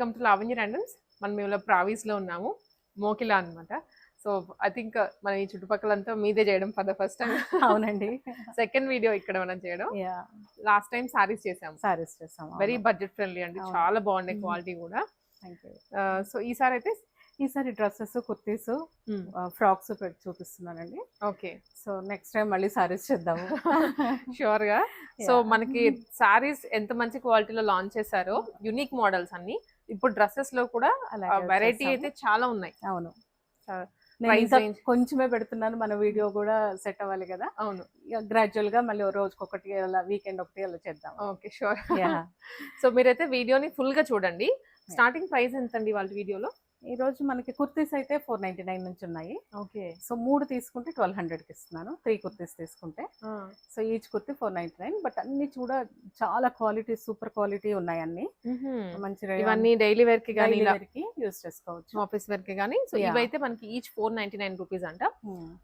Welcome to Lavanya randoms. మనం ఇవాళ ప్రావీస్లో ఉన్నాము, మోకిలా అనమాట. సో ఐ థింక్ మన ఈ చుట్టుపక్కలంతా మీదే చేయడం ఫర్ ద ఫస్ట్ టైం. అవునండి. సెకండ్ వీడియో ఇక్కడ మనం చేయడం. యాహ్! లాస్ట్ టైం సారీస్ చేసాము. సారీస్ చేసాము. వెరీ బడ్జెట్ ఫ్రెండ్లీ అండి, అవును. చాలా బాగున్నాయి క్వాలిటీ కూడా. Thank you. సో ఈసారి అయితే ఈసారి డ్రెస్సెస్, కుర్తీస్, ఫ్రాక్స్ పెట్టి చూపిస్తున్నానండి. ఓకే, సో నెక్స్ట్ టైం మళ్ళీ సారీస్ చేద్దాము. షూర్ గా. So Yeah. మనకి సారీస్ ఎంత మంచి క్వాలిటీలో లాంచ్ చేశారో, యునిక్ మోడల్స్ అన్ని. ఇప్పుడు డ్రెస్సెస్ లో కూడా అలాగే వెరైటీ వచ్చేసాము. అయితే చాలా ఉన్నాయి. అవును. చా- నేను Price ఇంకా range. కొంచెమే పెడుతున్నాను, మన వీడియో కూడా సెట్ అవ్వాలి కదా. అవును, ఇక గ్రాడ్యువల్ గా మళ్ళీ రోజుకొకటి అలా, వీకెండ్ ఒకటి అలా చేద్దాం. Okay, sure. Yeah. సో మీరైతే వీడియోని ఫుల్ గా చూడండి. స్టార్టింగ్ ప్రైస్ ఎంత అండి వాళ్ళ వీడియోలో? ఈ రోజు మనకి కుర్తీస్ అయితే 499 నుంచి ఉన్నాయి. ఓకే, సో 3 తీసుకుంటే 1200కి ఇస్తున్నాను. 3 కుర్తీస్ తీసుకుంటే సో ఈచ్ కుర్తి 499. బట్ అన్ని కూడా చాలా క్వాలిటీ, సూపర్ క్వాలిటీ ఉన్నాయి అన్ని. మంచి ఇవన్నీ డైలీ వేర్ కి కానీ యూస్ చేసుకోవచ్చు, ఆఫీస్ వేర్ కి కానీ. So Yeah. ఇవైతే మనకి ఈచ్ 499 రూపీస్ అంట.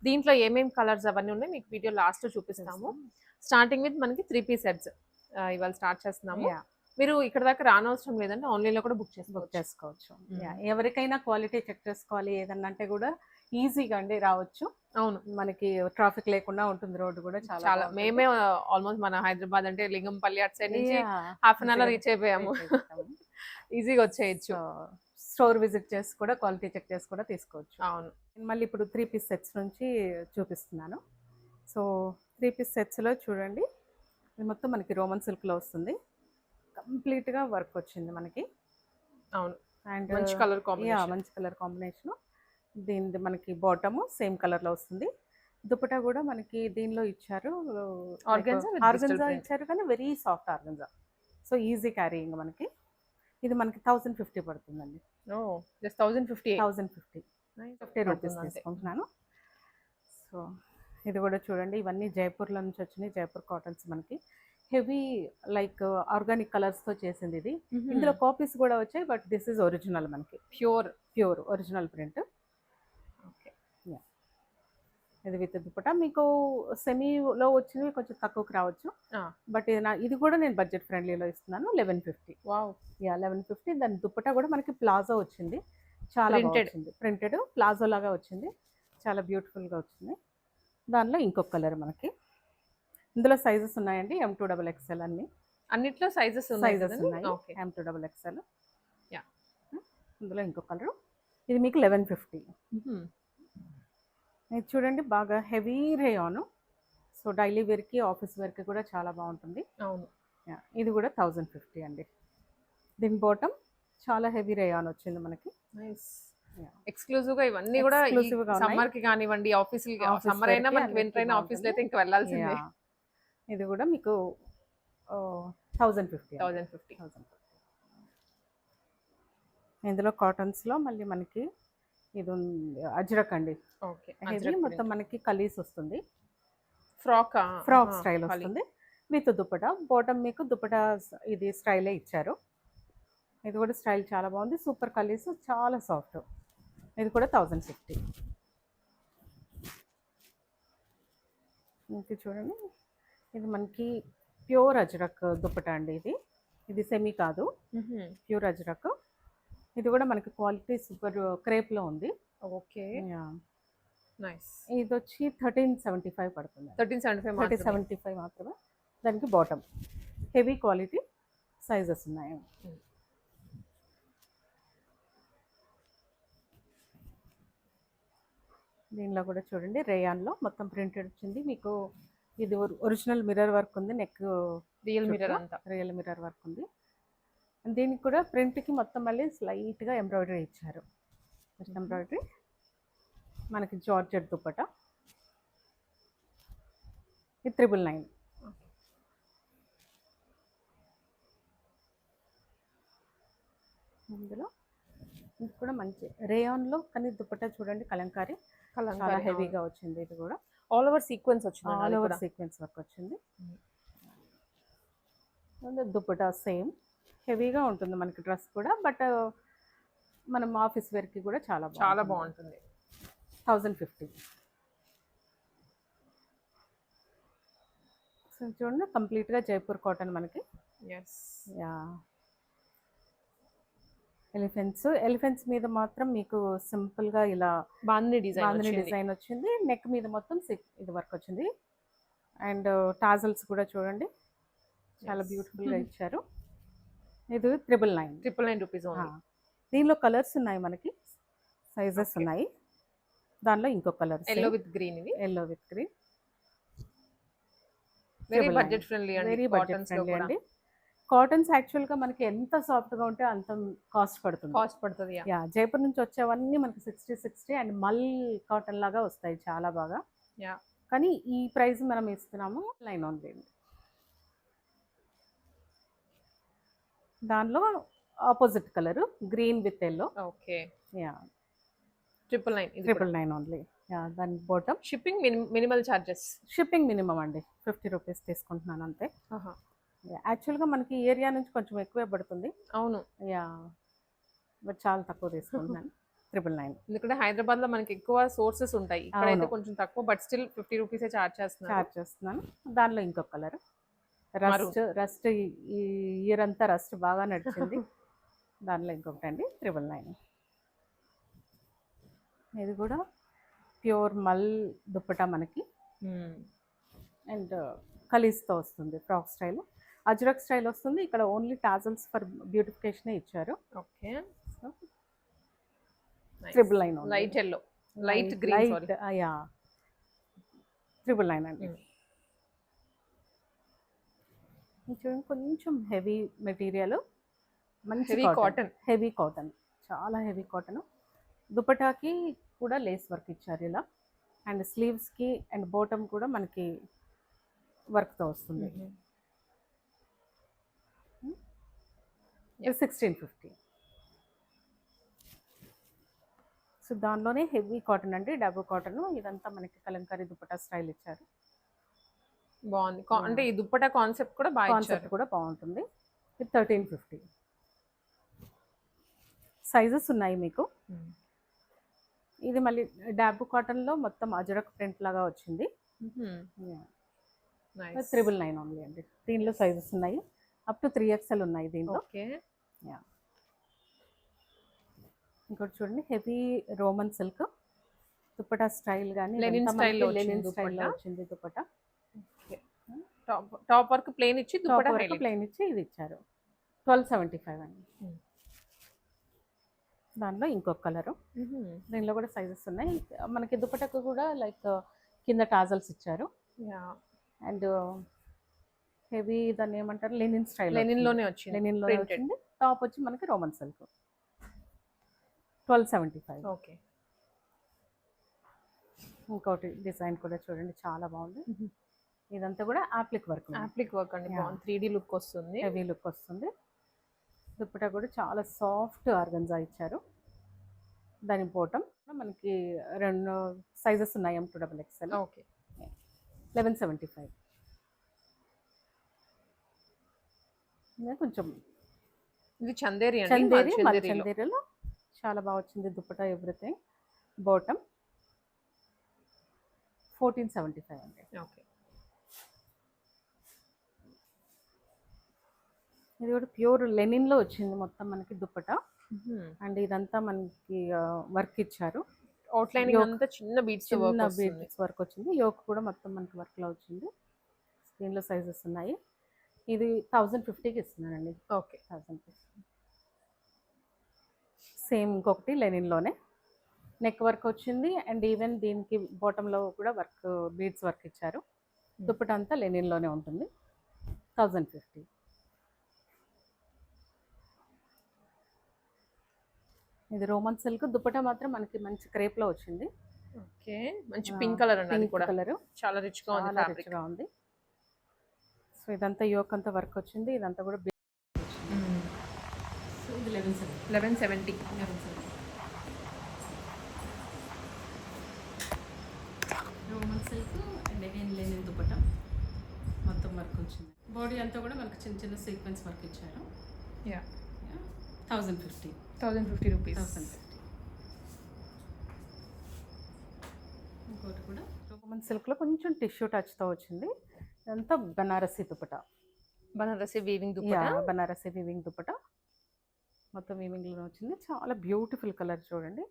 దీంట్లో ఏమేమి కలర్స్ అవన్నీ ఉన్నాయి మీకు వీడియో లాస్ట్ లో చూపిస్తాము. స్టార్టింగ్ విత్ మనకి 3 పీస్ సెట్స్ ఇవాళ స్టార్ట్ చేస్తున్నాము. Yeah. మీరు ఇక్కడ దాకా రానవసరం లేదంటే ఆన్లైన్ లో కూడా బుక్ బుక్ చేసుకోవచ్చు. చేసుకోవచ్చు. Yeah. ఎవరికైనా క్వాలిటీ చెక్ చేసుకోవాలి ఏదన్నా అంటే కూడా ఈజీగా అండి రావచ్చు. అవును, మనకి ట్రాఫిక్ లేకుండా ఉంటుంది, రోడ్డు కూడా చాలా చాలా. బాగుంటుంది. మేమే ఆల్మోస్ట్ మన హైదరాబాద్ అంటే లింగంపల్లి అటు సైడ్ నుంచి Yeah. Half an hour reach అయిపోయాము. ఈజీగా వచ్చేయచ్చు. స్టోర్ విజిట్ చేసి కూడా క్వాలిటీ చెక్ చేసి కూడా తీసుకోవచ్చు. అవును, నేను మళ్ళీ ఇప్పుడు 3 పీస్ సెట్స్ నుంచి చూపిస్తున్నాను. సో 3 పీస్ సెట్స్లో చూడండి, ఇది మొత్తం మనకి రోమన్ సిల్క్లో వస్తుంది. కంప్లీట్గా వర్క్ వచ్చింది మనకి. అవును, అండ్ మంచి కలర్ కాంబినేషన్. మంచి కలర్ కాంబినేషన్. దీని మనకి బాటమ్ సేమ్ కలర్లో వస్తుంది. దుపట్టా కూడా మనకి దీనిలో ఇచ్చారు, Organza with digital organza print. ఇచ్చారు, కానీ very soft organza. So easy carrying మనకి. ఇది మనకి 1050 పడుతుందండి. జస్ట్ 1050. 1050 రూపీస్ తీసుకుంటున్నాను. సో ఇది కూడా చూడండి, ఇవన్నీ జైపూర్లో నుంచి వచ్చినాయి, జైపూర్ కాటన్స్. మనకి హెవీ లైక్ ఆర్గానిక్ కలర్స్తో చేసింది ఇది. ఇందులో కాపీస్ కూడా వచ్చాయి, బట్ దిస్ ఈజ్ ఒరిజినల్ మనకి, ప్యూర్ ఒరిజినల్ ప్రింట్. ఓకే, ఇది విత్ దుపట్టా. మీకు సెమీలో వచ్చినవి కొంచెం తక్కువకి రావచ్చు, బట్ ఇది కూడా నేను బడ్జెట్ ఫ్రెండ్లీలో ఇస్తున్నాను. 1150. వావ్. 1150. దాని దుపట్టా కూడా మనకి ప్లాజో వచ్చింది, చాలా వచ్చింది. ప్రింటెడ్ ప్లాజో లాగా వచ్చింది, చాలా బ్యూటిఫుల్గా వచ్చింది. దానిలో ఇంకొక కలర్ మనకి. ఇందులో సైజెస్ ఉన్నాయండి, M2XXL అన్ని. అన్నిట్లో సైజెస్ ఉన్నాయి. Okay, M2XXL. Yeah. ఇందులో ఇంకొక కలర్. ఇది మీకు 1150. ఇది చూడండి, బాగా హెవీ రేయాను. సో డైలీ వేర్కి, ఆఫీస్ వేర్కి కూడా చాలా బాగుంటుంది. అవును. ఇది కూడా 1050 అండి. దీని బాటమ్ చాలా హెవీ రేయాన్ వచ్చింది మనకి. నైస్. ఎక్స్క్లూజివ్ గా ఇవన్నీ కూడా సమ్మర్ కి కానివ్వండి, ఆఫీస్ సమ్మర్ అయినా మనకి వింటర్ అయినా ఆఫీస్ లో అయితే ఇంకా వెళ్ళాల్సిందే. ఇది కూడా మీకు 1050. ఇందులో కాటన్స్ లో మళ్ళీ మనకి ఇది అజ్రక్ అండి. ఓకే, మొత్తం మనకి కలీస్ వస్తుంది, ఫ్రాక్ స్టైల్ వస్తుంది విత్ దుపట్టా. బాటమ్ మీకు దుపట్టా ఇది స్టైలే ఇచ్చారు. ఇది కూడా స్టైల్ చాలా బాగుంది, సూపర్ కలీస్, చాలా సాఫ్ట్. ఇది కూడా 1050. ఇంకా చూడండి, ఇది మనకి ప్యూర్ అజ్రక్ దుపట్టా అండి. ఇది సెమీ కాదు, ప్యూర్ అజ్రక్. ఇది కూడా మనకి క్వాలిటీ సూపర్ క్రేప్లో ఉంది. Okay, nice. ఇది వచ్చి 1375 పడుతుంది. 1375 మాత్రమే. దానికి బాటమ్ హెవీ క్వాలిటీ సైజెస్ ఉన్నాయి. దీనిలో కూడా చూడండి, రేయాన్లో మొత్తం ప్రింటెడ్ వచ్చింది మీకు. ఇది ఒరిజినల్ మిర్రర్ వర్క్ ఉంది, నెక్ రియల్ మిర్రర్ వర్క్ ఉంది. దీనికి కూడా ప్రింట్కి మొత్తం మళ్ళీ స్లైట్గా ఎంబ్రాయిడరీ ఇచ్చారు. ఎంబ్రాయిడరీ మనకి జార్జెట్ దుపట్టా. ఇది 999. ఇందులో ఇది కూడా మంచి రేయాన్లో, కానీ దుపట్టా చూడండి కలంకారీ, చాలా హెవీగా వచ్చింది. ఇది కూడా ఆల్ ఓవర్ సీక్వెన్స్ వచ్చింది, ఆల్ ఓవర్ సీక్వెన్స్ వర్క్ వచ్చింది. దుపట్టా సేమ్ హెవీగా ఉంటుంది మనకి డ్రెస్ కూడా, బట్ మనం ఆఫీస్ వేర్కి కూడా చాలా బాగుంటుంది. 1050. సో చూడండి, కంప్లీట్గా జైపూర్ కాటన్ మనకి. ఎస్. యా, ఎలిఫెంట్స్ మీద మాత్రం మీకు సింపుల్ గా ఇలా బాందిని బాందిని డిజైన్ డిజైన్ వచ్చింది. నెక్ మీద మొత్తం ఇది వర్క్ వచ్చింది. అండ్ టాజల్స్ కూడా చూడండి చాలా బ్యూటిఫుల్ గా ఇచ్చారు. ఇది 999 రూపీస్ ఓన్లీ. దీనిలో కలర్స్ ఉన్నాయి, మనకి సైజెస్ ఉన్నాయి. దానిలో ఇంకో కలర్ ఎల్లో విత్ గ్రీన్, ఇది yellow with green. Very budget friendly అండి. వెరీ బడ్జెట్ ఫ్రెండ్లీ అండి. కాటన్స్ యాక్చువల్ గా మనకి ఎంత సాఫ్ట్ గా ఉంటే అంత కాస్ట్ పడుతుంది. యా, జైపూర్ నుంచి వచ్చేవన్నీ మనకి 60 అండ్ మల్ కాటన్ లాగా వస్తాయి, చాలా బాగా. యా, కానీ ఈ ప్రైస్ మనం ఇస్తున్నాము 9 ఓన్లీ. దానిలో opposite colour green with yellow. Okay. Yeah, 999 only. Yeah, దాని bottom shipping minimal charges. Shipping minimum అండి 50 రూపీస్ తీసుకుంటున్నాను అంతే. యాక్చువల్గా మనకి ఏరియా నుంచి కొంచెం ఎక్కువే పడుతుంది. అవును. యా, బట్ చాలా తక్కువ తీసుకుంటున్నాను 999. ఎందుకంటే హైదరాబాద్ లో మనకి ఎక్కువ సోర్సెస్ ఉంటాయి, ఇక్కడైతే కొంచెం తక్కువ, బట్ స్టిల్ 50 రూపీసే చార్జ్ చేస్తున్నాను. దానిలో ఇంకో కలర్ రస్ట్ ఈ ఇయర్ అంతా రస్ట్ బాగా నడిచింది. దానిలో ఇంకొకటి అండి 999. ఇది కూడా ప్యూర్ మల్ దుప్పటా మనకి. అండ్ కలీస్తో వస్తుంది, ఫ్రాక్ స్టైల్, అజ్రక్ స్టైల్ వస్తుంది. ఇక్కడ ఓన్లీ టాజల్స్ ఫర్ బ్యూటిఫికేషన్ ఇచ్చారు. Okay. 999 light yellow, light green, sorry. Yeah, 999 అండి. చూడండి, కొంచెం హెవీ మెటీరియల్, మంచి హెవీ కాటన్, చాలా హెవీ కాటన్. దుపటాకి కూడా లేస్ వర్క్ ఇచ్చారు ఇలా, అండ్ స్లీవ్స్కి అండ్ బాటమ్ కూడా మనకి వర్క్తో వస్తుంది. 1650. సో దానిలోనే హెవీ కాటన్ అండి, డబుల్ కాటన్. ఇదంతా మనకి కలంకారీ దుపట్టా స్టైల్ ఇచ్చారు. బాగుంది. అంటే ఈ దుప్పటా కాన్సెప్ట్ కూడా బాగుంటుంది. 1350. సైజెస్ ఉన్నాయి మీకు. ఇది మళ్ళీ డాబు కాటన్లో మొత్తం అజరక్ ప్రింట్ లాగా వచ్చింది. 999 ఓన్లీ అండి. దీనిలో సైజెస్ ఉన్నాయి, అప్ టు 3XL ఉన్నాయి దీంట్లో. ఇంకోటి చూడండి, heavy Roman silk dupatta style కానీ లెనిన్ స్టైల్లో వచ్చింది దుపట్టా. టాప్ వర్క్ ప్లెయిన్ ఇచ్చి ఇది ఇచ్చారు. 1275 అండి. దానిలో ఇంకొక కలరు. దీనిలో కూడా సైజెస్ ఉన్నాయి. మనకి దుపట్టకు కూడా లైక్ కింద టాజల్స్ ఇచ్చారు. అండ్ హెవీ దాన్ని ఏమంటారు, లెనిన్ స్టైల్, లెనిన్లోనే వచ్చింది. టాప్ వచ్చి మనకి రోమన్ సిల్క్ 1275. ఓకే. ఇంకోటి డిజైన్ కూడా చూడండి, చాలా బాగుంది. ఇదంతా కూడా యాప్లిక్ వర్క్ అండి. 3D లుక్ వస్తుంది, హెవీ లుక్ వస్తుంది. దుపట్టా కూడా చాలా సాఫ్ట్ ఆర్గన్జా ఇచ్చారు. దాని బాటమ్ మనకి 2 సైజెస్ ఉన్నాయి, M2XXL. ఓకే. 1175. కొంచెం ఇది చందేరిలో చాలా బాగా వచ్చింది దుపట్టా, ఎవ్రీథింగ్. బాటమ్ 1475 అండి. ఓకే. ఇది కూడా ప్యూర్ లెనిన్లో వచ్చింది మొత్తం మనకి దుపట్టా. అండ్ ఇదంతా మనకి వర్క్ ఇచ్చారు. అవుట్లైనింగ్ అంతా చిన్న బీట్స్ వర్క్ వచ్చింది. యోక్ కూడా మొత్తం మనకి వర్క్లో వచ్చింది. దీనిలో సైజెస్ ఉన్నాయి. ఇది 1050కి ఇస్తున్నానండి. ఓకే. 1050. సేమ్ ఇంకొకటి లెనిన్లోనే నెక్ వర్క్ వచ్చింది. అండ్ ఈవెన్ దీనికి బాటంలో కూడా వర్క్, బీడ్స్ వర్క్ ఇచ్చారు. దుపట్టా అంతా లెనిన్లోనే ఉంటుంది. 1050. ఇది రోమన్ సిల్క్ దుపట్టా మాత్రం మనకి మంచి క్రేప్ లో వచ్చింది. ఓకే. మంచి పింక్ కలర్ అండి, అది కూడా కలర్ చాలా రిచ్ గా ఉంది, ఫ్యాబ్రిక్ గా ఉంది. సో ఇదంతా యోక్ అంతా వర్క్ వచ్చింది. ఇదంతా కూడా సో ఇది 1170. Roman silk and again linen dupatta మొత్తం వర్క్ వచ్చింది. బాడీ అంతా కూడా మనకి చిన్న చిన్న సీక్వెన్స్ వర్క్ ఇచ్చారు. 1050 రూపీస్. ఇంకోటి కూడా రోమన్ సిల్క్లో కొంచెం టిష్యూ టచ్తో వచ్చింది. ఇదంతా బనారసి దుపట్టా, బనారసి వీవింగ్ దుపట్టా. మొత్తం వీవింగ్లో వచ్చింది. చాలా బ్యూటిఫుల్ కలర్ చూడండి.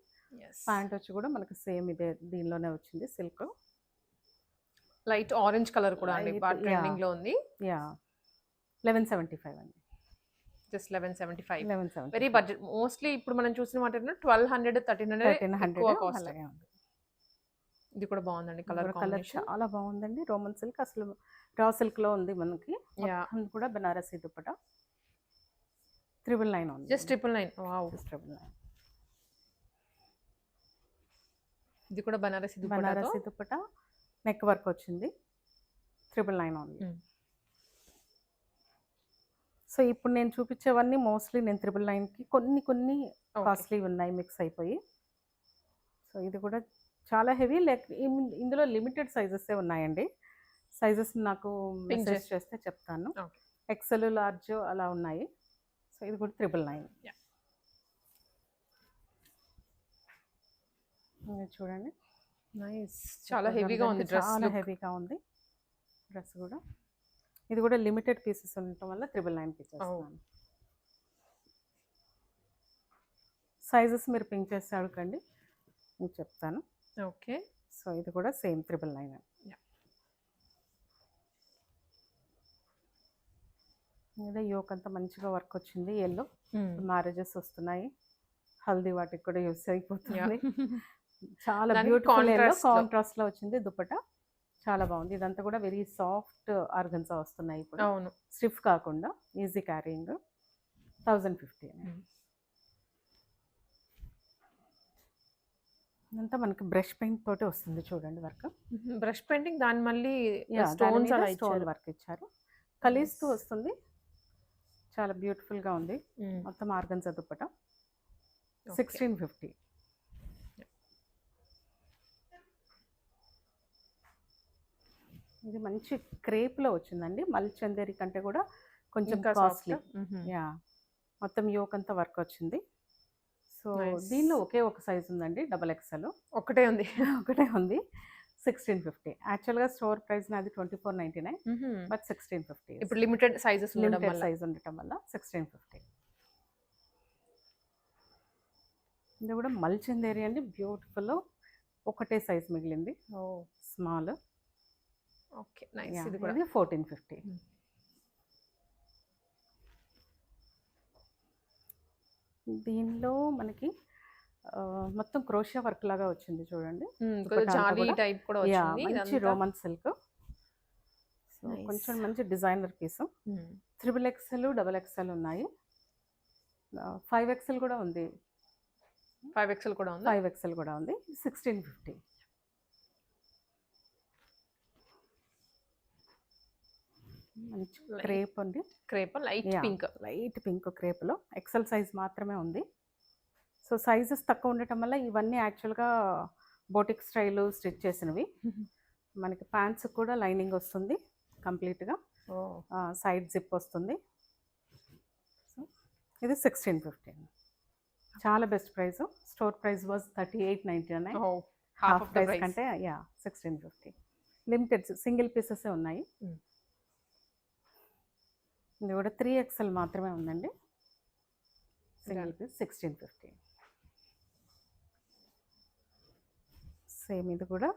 ప్యాంట్ వచ్చి కూడా మనకి సేమ్ ఇదే దీనిలోనే వచ్చింది సిల్క్. లైట్ ఆరెంజ్ కలర్ కూడా అండి బాగా ట్రెండింగ్ లో ఉంది. యా 1175 అండి. జస్ట్ 1175. 1175 very budget. మోస్ట్లీ ఇప్పుడు మనం చూసిన వాటిలో 1200 1300 కాస్ట్. ఇది కూడా బాగుందండి కలర్ కాంబినేషన్. చాలా బాగుందండి. రోమన్ సిల్క్ అసలు రా సిల్క్ లో ఉంది మనకి. మొత్తం కూడా బనారసి దుపట్టా 999 ఉంది. జస్ట్ 999. వావ్. 999. ఇది కూడా బనారసి దుపట్టా నెక్ వర్క్ వచ్చింది. 999 ఉంది. సో ఇప్పుడు నేను చూపించేవన్నీ మోస్ట్లీ నేను 999కి కొన్ని కాస్ట్లీ ఉన్నాయి మిక్స్ అయిపోయి. సో ఇది కూడా చాలా హెవీ. లైక్ ఇందులో లిమిటెడ్ సైజెస్ ఉన్నాయండి. సైజెస్ నాకు మెసేజ్ చేస్తే చెప్తాను. ఎక్సెల్ లార్జ్ అలా ఉన్నాయి. సో ఇది కూడా 999. చూడండి నైస్. చాలా హెవీగా ఉంది డ్రెస్. చాలా హెవీగా ఉంది డ్రెస్ కూడా. ఇది కూడా లిమిటెడ్ పీసెస్ ఉండటం వల్ల 999 ఇచ్చేస్తున్నాను. సైజెస్ మీరు పింక్ చేసి అడగండి, నేను చెప్తాను. ఓకే. సో ఇది కూడా సేమ్ 999. ఇదే యోక్ అంతా మంచిగా వర్క్ వచ్చింది. ఎల్లో మ్యారేజెస్ వస్తున్నాయి, హల్దీ వాటికి కూడా యూస్ అయిపోతుంది. చాలా బ్యూటిఫుల్ ఎల్లో కాంట్రాస్ట్ లో వచ్చింది దుపట్టా. చాలా బాగుంది. ఇదంతా కూడా వెరీ సాఫ్ట్ ఆర్గన్సా వస్తున్నాయి ఇప్పుడు. అవును, స్టిఫ్ కాకుండా ఈజీ క్యారింగ్. 1050. ఇదంతా మనకి బ్రష్ పెయింట్ తోటి వస్తుంది చూడండి వర్క్. బ్రష్ పెయింటింగ్ దాని మళ్ళీ స్టోన్స్ అలా స్టోన్ వర్క్ ఇచ్చారు. కలిస్తూ వస్తుంది. చాలా బ్యూటిఫుల్ గా ఉంది. మొత్తం ఆర్గన్జా దుపట్టా 1650. ఇది మంచి క్రేప్ లో వచ్చిందండి. మల్చందేరి కంటే కూడా కొంచెం కాస్ట్లీ. యా మొత్తం యోక్ అంతా వర్క్ వచ్చింది. సో దీనిలో ఒకే ఒక సైజ్ ఉందండి, XXL ఒకటే ఉంది. 1650. యాక్చువల్గా స్టోర్ ప్రైస్ నాది 2499, బట్ 1650. ఇప్పుడు లిమిటెడ్ సైజెస్ సైజ్ ఉండటం వల్ల 1650. ఇది కూడా మల్చందేరి అండి, బ్యూటిఫుల్. ఒకటే సైజ్ మిగిలింది, స్మాల్. Okay nice. ఇది కూడా 1450. దీనిలో మనకి మొత్తం క్రోషియా వర్క్ లాగా వచ్చింది చూడండి. మంచి రోమన్ సిల్క్. సో కొంచెం మంచి డిజైనర్ పీస్. 3XL XXL ఉన్నాయి. 5XL కూడా ఉంది. 5XL కూడా ఉంది. 1650. మంచి క్రేప్ అండి. క్రేప్ లైట్ పింక్ క్రేప్ లో ఎక్సెల్ సైజ్ మాత్రమే ఉంది. సో సైజెస్ తక్కువ ఉండటం వల్ల ఇవన్నీ యాక్చువల్గా బోటిక్ స్టైల్ స్టిచ్ చేసినవి. మనకి ప్యాంట్స్ కూడా లైనింగ్ వస్తుంది కంప్లీట్గా. సైడ్ జిప్ వస్తుంది. సో ఇది 1650. చాలా best price. Store price was 3899. Half price కంటే 1650. లిమిటెడ్ సింగిల్ పీసెస్ ఉన్నాయి. ఇది కూడా 3XL మాత్రమే ఉందండి. Single piece 1650. సేమ్ ఇది కూడా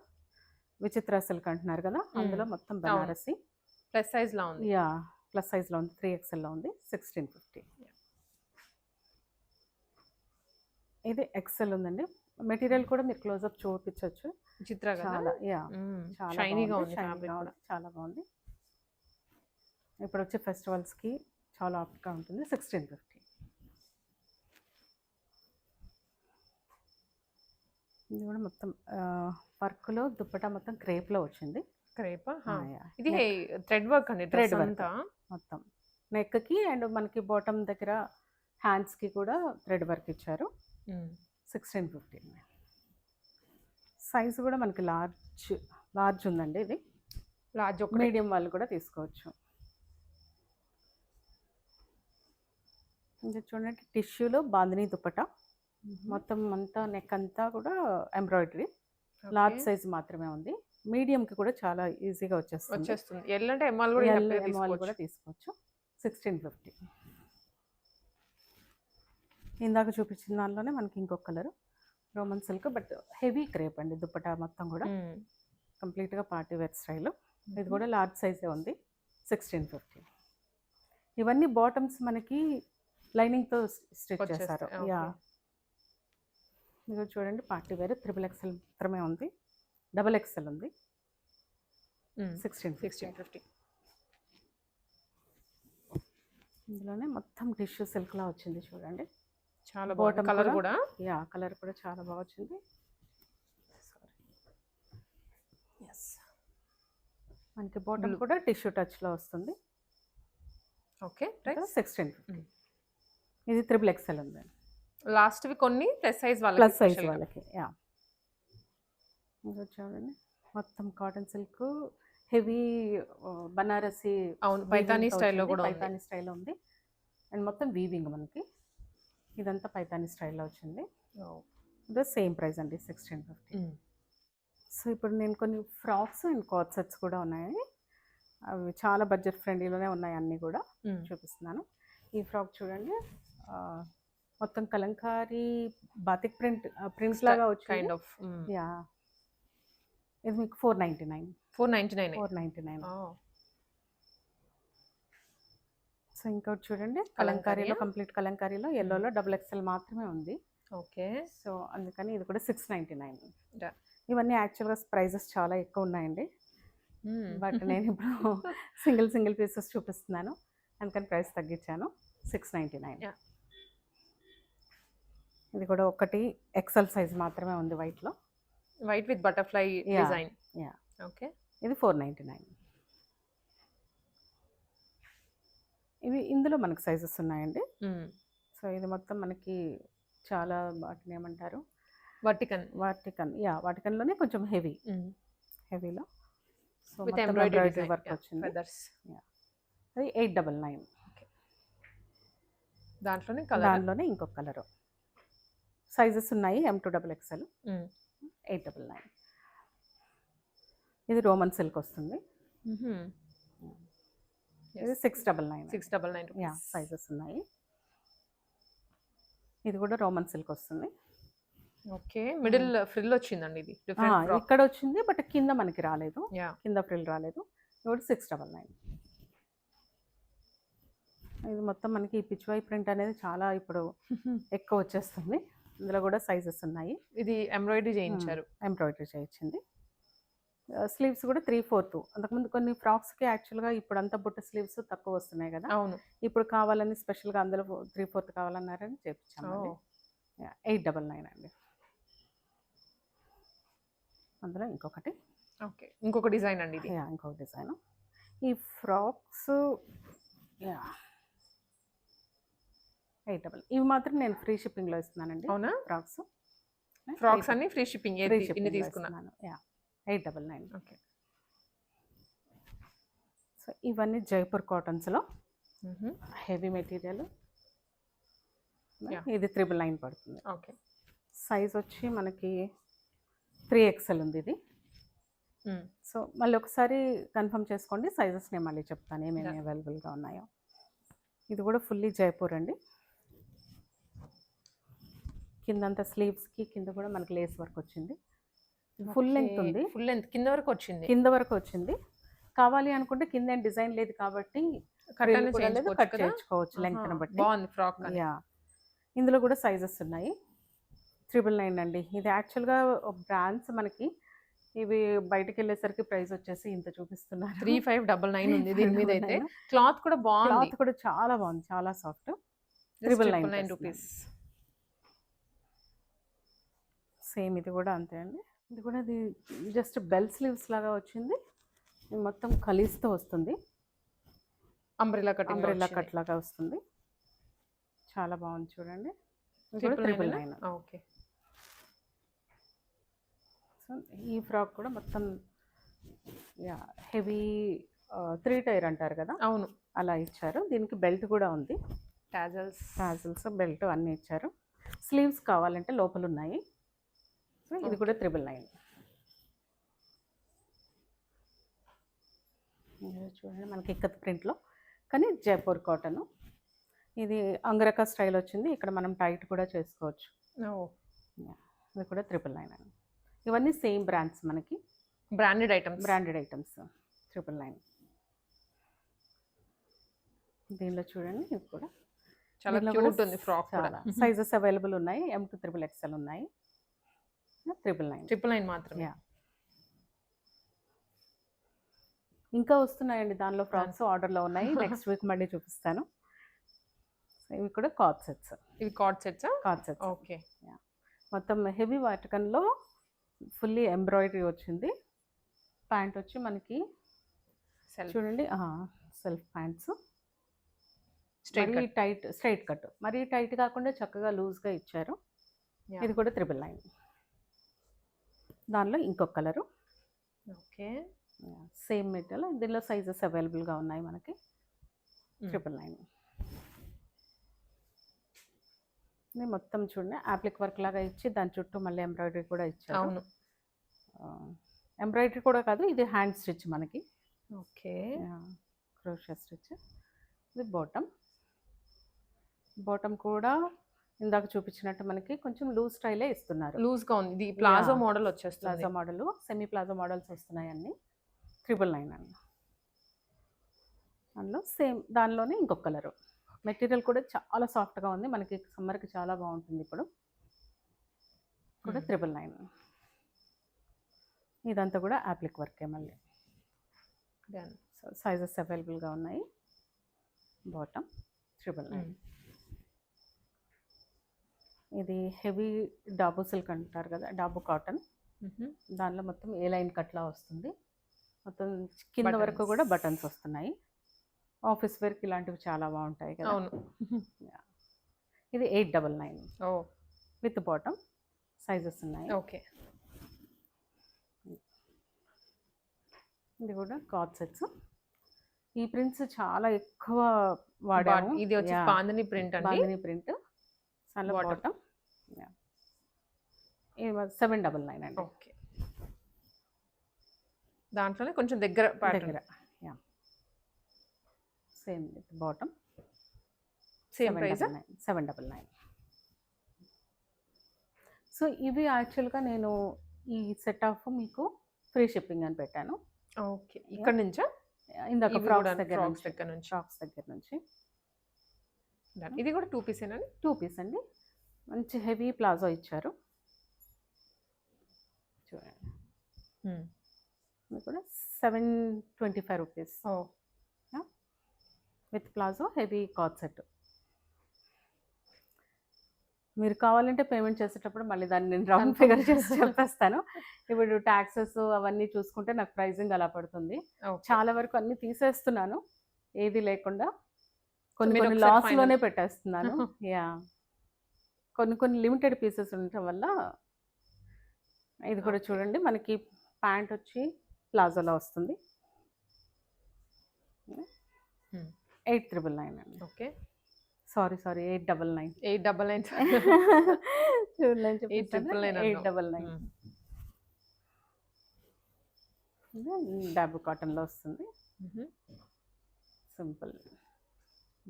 విచిత్ర సిల్క్ అంటున్నారు కదా, అందులో మొత్తం బనారసి ప్లస్ సైజ్ లో ఉంది. ప్లస్ సైజ్ లో ఉంది. 3XL లో ఉంది. 1650. ఇది XL ఉందండి. మెటీరియల్ కూడా మీరు క్లోజ్అప్ చూపించవచ్చు. చాలా షైనీగా ఉంది. చాలా బాగుంది. ఇప్పుడు వచ్చే ఫెస్టివల్స్కి చాలా ఆప్ట్గా ఉంటుంది. 1650. ఇది కూడా మొత్తం వర్క్లో దుప్పటా మొత్తం క్రేప్లో వచ్చింది. క్రేప్ ఇది థ్రెడ్ వర్క్ అండి. థ్రెడ్ అంతా మొత్తం నెక్కి అండ్ మనకి బాటమ్ దగ్గర హ్యాండ్స్కి కూడా థ్రెడ్ వర్క్ ఇచ్చారు. 1650. సైజు కూడా మనకి లార్జ్ ఉందండి. ఇది లార్జ్, మీడియం వాళ్ళు కూడా తీసుకోవచ్చు. ఇది చూడండి టిష్యూలో బాందినీ దుపట్టా. మొత్తం అంతా నెక్ అంతా కూడా ఎంబ్రాయిడరీ. లార్జ్ సైజ్ మాత్రమే ఉంది. మీడియంకి కూడా చాలా ఈజీగా వచ్చేస్తుంది. ఎల్ అంటే ఎంఆల్ కూడా తీసుకోవచ్చు. 1650. ఇందాక చూపించిన దానిలోనే మనకి ఇంకొక colour Roman silk, but heavy crepe అండి దుప్పటా మొత్తం కూడా కంప్లీట్గా పార్టీ వేర్ స్టైల్. ఇది కూడా లార్జ్ సైజే ఉంది, 1650. ఇవన్నీ బాటమ్స్ మనకి లైనింగ్తో స్టిచ్ చేశారు. యా, ఇది చూడండి పార్టీ వేర్, XXL మాత్రమే ఉంది, XXL ఉంది, 1650. ఇందులోనే మొత్తం టిష్యూ సిల్క్లా వచ్చింది చూడండి. చాలా బాగుంది కలర్ కూడా. యా, కలర్ కూడా చాలా బాగా వచ్చింది. మనకి బాటమ్ కూడా టిష్యూ టచ్లో వస్తుంది. ఓకే, 1650. ఇది XXL ఉంది. లాస్ట్వి కొన్ని ప్లస్ సైజ్ వాళ్ళకి. యా, ఇంకా చూడండి మొత్తం కాటన్ సిల్క్, హెవీ బనారసి, అవును పైతానీ స్టైల్లో కూడా పైతానీ స్టైల్లో ఉంది. అండ్ మొత్తం వీవింగ్ మనకి ఇదంతా పైతానీ స్టైల్లో వచ్చింది. ఇది సేమ్ ప్రైస్ అండి, 1650. సో ఇప్పుడు నేను కొన్ని ఫ్రాక్స్ అండ్ కాట్ సెట్స్ కూడా ఉన్నాయి. అవి చాలా బడ్జెట్ ఫ్రెండ్లీలోనే ఉన్నాయి, అన్నీ కూడా చూపిస్తున్నాను. ఈ ఫ్రాక్ చూడండి, మొత్తం కలంకారీ బాతిక్ ప్రింట్ లాగా వచ్చి కైండ్ ఆఫ్. యా, ఇది మీకు 499. 499. సో ఇంకోటి చూడండి కలంకారీలో, కంప్లీట్ కలంకారీలో ఎల్లోలో XXL మాత్రమే ఉంది. ఓకే, సో అందుకని ఇది కూడా 699. ఇవన్నీ యాక్చువల్గా ప్రైజెస్ చాలా ఎక్కువ ఉన్నాయండి, బట్ నేను ఇప్పుడు సింగిల్ పీసెస్ చూపిస్తున్నాను, అందుకని ప్రైస్ తగ్గించాను, 699. ఇది కూడా ఒకటి XL సైజ్ మాత్రమే ఉంది, white with butterfly design. Yeah, okay, ఇది 499. ఇవి ఇందులో మనకి సైజెస్ ఉన్నాయండి. సో ఇది మొత్తం మనకి చాలా వాటిని ఏమంటారు, వాటికన్. యా, వాటికన్లోనే కొంచెం హెవీలో. సో ఎంబ్రాయిడరీ వర్క్ వచ్చింది. అది 899. దాంట్లోనే ఇంకొక కలరు. సైజెస్ ఉన్నాయి, M to XXL, 899. ఇది రోమన్ సిల్క్ వస్తుంది, ఇది 699. యా, సైజెస్ ఉన్నాయి. ఇది కూడా రోమన్ సిల్క్ వస్తుంది. ఓకే, మిడిల్ ఫ్రిల్ వచ్చిందండి, ఇది ఇక్కడ వచ్చింది, బట్ కింద మనకి రాలేదు, కింద ఫ్రిల్ రాలేదు. ఇది 699. ఇది మొత్తం మనకి ఈ పిచ్వై ప్రింట్ అనేది చాలా ఇప్పుడు ఎక్కువ వచ్చేస్తుంది. ఇందులో కూడా సైజెస్ ఉన్నాయి. ఇది ఎంబ్రాయిడరీ చేయించింది. స్లీవ్స్ కూడా 3/4. అంతకుముందు కొన్ని ఫ్రాక్స్కి యాక్చువల్గా ఇప్పుడు అంతా బుట్ట స్లీవ్స్ తక్కువ వస్తున్నాయి కదా, అవును, ఇప్పుడు కావాలని స్పెషల్గా అందులో 3/4 కావాలన్నారని చేయించాము. 899 అండి. అందులో ఇంకొకటి, ఓకే, ఇంకొక డిజైన్ అండి, ఇది ఇంకొక డిజైన్. ఈ ఫ్రాక్స్ 899. ఇవి మాత్రం నేను ఫ్రీ షిప్పింగ్లో ఇస్తున్నానండి. అవునా, ఫ్రాక్స్ అన్ని ఫ్రీ షిప్పింగ్ తీసుకున్నాను. 899. ఓకే, సో ఇవన్నీ జైపూర్ కాటన్స్లో హెవీ మెటీరియల్. ఇది 999 పడుతుంది. ఓకే, సైజ్ వచ్చి మనకి 3XL ఉంది ఇది. సో మళ్ళీ ఒకసారి కన్ఫర్మ్ చేసుకోండి, సైజెస్ నేను మళ్ళీ చెప్తాను ఏమేమి అవైలబుల్గా ఉన్నాయో. ఇది కూడా ఫుల్లీ జైపూర్ అండి. కిందంతా స్లీవ్స్కి కింద కూడా మనకి లేస్ వర్క్ వచ్చింది. ఫుల్ లెంత్ ఉంది, కింద వరకు వచ్చింది. కావాలి అనుకుంటే కింద డిజైన్ లేదు కాబట్టి కట్ చేయించుకోవచ్చు లెంగ్త్ బట్టి. బాగుంది ఫ్రాక్. యా, ఇందులో కూడా సైజెస్ ఉన్నాయి. 999 అండి. ఇది యాక్చువల్గా బ్రాండ్స్ మనకి ఇవి బయటకు వెళ్ళేసరికి ప్రైస్ వచ్చేసి ఇంత చూపిస్తున్నారు. 3599 ఉంది దీని మీద అయితే. క్లాత్ కూడా బాగుంది, క్లాత్ కూడా చాలా బాగుంది, చాలా సాఫ్ట్. 999 రూపీస్. సేమ్ ఇది కూడా అంతే అండి. ఇది కూడా అది జస్ట్ బెల్ స్లీవ్స్ లాగా వచ్చింది, మొత్తం ఖలీస్తో వస్తుంది, అంబ్రెల్లా కట్ లాగా వస్తుంది. చాలా బాగుంది చూడండి. 999. ఓకే, సో ఈ ఫ్రాక్ కూడా మొత్తం హెవీ 3 టైర్ అంటారు కదా, అవును, అలా ఇచ్చారు. దీనికి బెల్ట్ కూడా ఉంది, టాజల్స్ బెల్ట్ అన్నీ ఇచ్చారు. స్లీవ్స్ కావాలంటే లోపల ఉన్నాయి. సో ఇది కూడా 999. చూడండి మనకి ఇక్కత్ ప్రింట్లో, కానీ జైపూర్ కాటన్. ఇది అంగరక స్టైల్ వచ్చింది. ఇక్కడ మనం టైట్ కూడా చేసుకోవచ్చు. ఓ Yeah. ఇది కూడా 999 అండి. ఇవన్నీ సేమ్ బ్రాండ్స్ మనకి, బ్రాండెడ్ ఐటమ్స్. Branded items 999. దీనిలో చూడండి ఇది కూడా చాలా క్యూట్ ఉంది ఫ్రాక్ కూడా. సైజెస్ అవైలబుల్ ఉన్నాయి. M to XXL ఉన్నాయి. 999. 999 మాత్రమే. Yeah. ఇంకా వస్తున్నాయండి దానిలో ఫ్రాక్స్ ఆర్డర్లో ఉన్నాయి. నెక్స్ట్ వీక్ మళ్ళీ చూపిస్తాను. ఇవి కూడా కార్డ్ సెట్స్. ఇవి card sets. Card sets. Okay. మొత్తం హెవీ వాటికన్లో ఫుల్లీ ఎంబ్రాయిడరీ వచ్చింది. ప్యాంట్ వచ్చి మనకి చూడండి self pants, tight straight cut, మరీ టైట్ కాకుండా చక్కగా లూజ్గా ఇచ్చారు. ఇది కూడా 999. దానిలో ఇంకొక కలరు. ఓకే. Same material. దీనిలో సైజెస్ అవైలబుల్గా ఉన్నాయి మనకి. 999. ఇది మొత్తం చూడండి యాప్లిక్ వర్క్ లాగా ఇచ్చి దాని చుట్టూ మళ్ళీ ఎంబ్రాయిడరీ కూడా ఇచ్చారు. అవును. ఎంబ్రాయిడరీ కూడా కాదు, ఇది హ్యాండ్ స్టిచ్ మనకి. ఓకే. క్రోషియా స్టిచ్. ఇది బాటమ్. బాటమ్ కూడా ఇందాక చూపించినట్టు మనకి కొంచెం లూజ్ స్టైలే ఇస్తున్నారు. లూజ్గా ఉంది. ఇది ప్లాజో మోడల్ వచ్చేస్తుంది. Palazzo model, semi palazzo models వస్తున్నాయి అన్ని. 999 అండి. అందులో సేమ్ దానిలోనే ఇంకొక కలరు. మెటీరియల్ కూడా చాలా సాఫ్ట్గా ఉంది. మనకి సమ్మర్కి చాలా బాగుంటుంది. ఇప్పుడు కూడా 999. ఇదంతా కూడా యాప్లిక్ వర్కే మళ్ళీ. సైజెస్ అవైలబుల్గా ఉన్నాయి. బాటమ్ 999. ఇది హెవీ డాబు సిల్క్ అంటారు కదా, డాబు కాటన్. దానిలో మొత్తం ఏ లైన్ కట్లా వస్తుంది. మొత్తం కింద వరకు కూడా బటన్స్ వస్తున్నాయి. ఆఫీస్ వేర్కి ఇలాంటివి చాలా బాగుంటాయి కదా. అవును. ఇది 899 విత్ బాటమ్. సైజెస్ ఉన్నాయి. ఓకే. ఇది కూడా కార్డ్ సెట్స్. ఈ ప్రింట్స్ చాలా ఎక్కువ వాడాము. ఇది వచ్చి బాందిని ప్రింట్ అండి. బాందిని ప్రింట్. బాటమ్ 799 అండి. ఓకే. దాంట్లోనే కొంచెం దగ్గర same with bottom. Same price 799. So ఇవి యాక్చువల్గా నేను ఈ సెట్ ఆఫ్ మీకు ఫ్రీ షిప్పింగ్ అని పెట్టాను. ఓకే. ఇక్కడ నుంచా? ఇందాక ఫ్రాక్స్ దగ్గర నుంచి. ఇది కూడా 2 పీసేనండి. 2 పీస్ అండి. మంచి హెవీ ప్లాజో ఇచ్చారు చూడండి. ఇది కూడా 725 rupees with palazzo heavy card set. మీరు కావాలంటే పేమెంట్ చేసేటప్పుడు మళ్ళీ దాన్ని నేను రౌండ్ ఫిగర్ చేసి చెప్పేస్తాను. ఇప్పుడు ట్యాక్సెస్ అవన్నీ చూసుకుంటే నాకు ప్రైజింగ్ అలా పడుతుంది. చాలా వరకు అన్ని తీసేస్తున్నాను ఏది లేకుండా. కొన్ని లాస్లోనే పెట్టేస్తున్నాను. కొన్ని లిమిటెడ్ పీసెస్ ఉండటం వల్ల. ఇది కూడా చూడండి మనకి ప్యాంట్ వచ్చి ప్లాజోలో వస్తుంది. 899 అండి. ఓకే. సారీ 899. 899. డాబు కాటన్లో వస్తుంది. Simple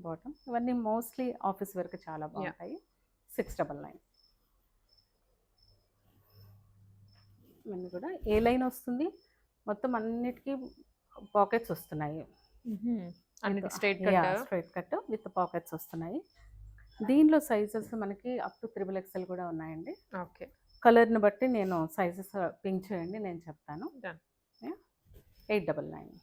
bottom. ఇవన్నీ మోస్ట్లీ ఆఫీస్ వేర్కి చాలా బాగుంటాయి. 699. ఇవన్నీ కూడా ఏ లైన్ వస్తుంది. మొత్తం అన్నిటికీ పాకెట్స్ వస్తున్నాయి. స్ట్రైట్ కట్ విత్ పాకెట్స్ వస్తున్నాయి. దీనిలో సైజెస్ మనకి అప్ టు 3XL కూడా ఉన్నాయండి. ఓకే. కలర్ని బట్టి నేను సైజెస్ పింక్ చేయండి, నేను చెప్తాను. 899.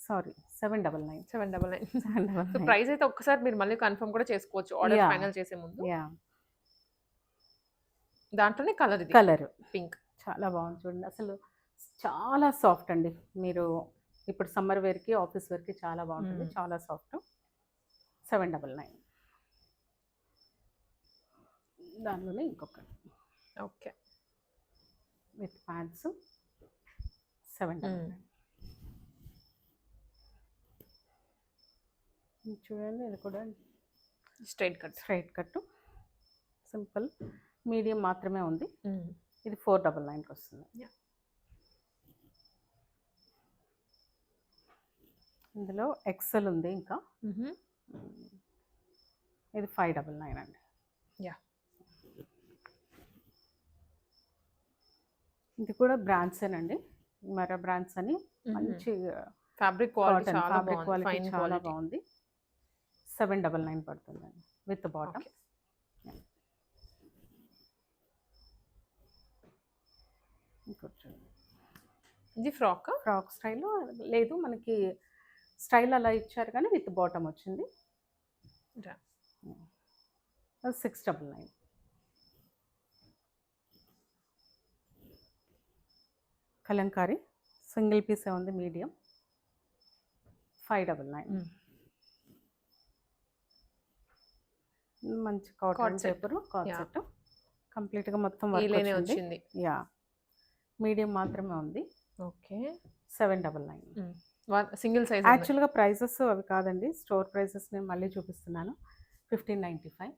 సారీ 799. ప్రైస్ అయితే ఒక్కసారి మీరు మళ్ళీ కన్ఫర్మ్ కూడా చేసుకోవచ్చు ఆర్డర్ ఫైనల్ చేసే ముందు. దాంట్లోనే కలర్ పింక్ చాలా బాగుంది చూడండి. అసలు చాలా సాఫ్ట్ అండి. మీరు ఇప్పుడు సమ్మర్ వేర్కి ఆఫీస్ వేర్కి చాలా బాగుంటుంది. చాలా సాఫ్ట్. 799. దానిలోనే ఇంకొక ఓకే విత్ ప్యాంట్స్ 799. చూడండి ఇది కూడా స్ట్రైట్ కట్ సింపుల్ మీడియం మాత్రమే ఉంది. ఇది 499కి వస్తుంది. ఇందులో ఎక్సెల్ ఉంది. ఇంకా ఇది 599 అండి. యా, ఇది కూడా బ్రాండ్సేనండి, మరా బ్రాండ్స్ అని. మంచి ఫ్యాబ్రిక్ క్వాలిటీ కాటన్, చాలా ఫ్యాబ్రిక్ బాగుంది, క్వాలిటీ ఫైన్ చాలా క్వాలిటీ. బాగుంది. 799 పడుతుందండి విత్ బాటమ్. ఇది ఫ్రాక్ ఫ్రాక్ స్టైల్ లేదు, మనకి స్టైల్ అలా ఇచ్చారు కానీ విత్ బాటమ్ వచ్చింది. 699. కలంకారీ సింగిల్ పీసే ఉంది, మీడియం. 599. మంచి కాటన్ పేపర్ కాన్సెప్ట్, కంప్లీట్గా మొత్తం వర్క్ వచ్చింది. యా, మీడియం మాత్రమే ఉంది. ఓకే, 799. Single size. యాక్చువల్గా ప్రైజెస్ అవి కాదండి, స్టోర్ ప్రైజెస్ నేను మళ్ళీ చూపిస్తున్నాను. 1595.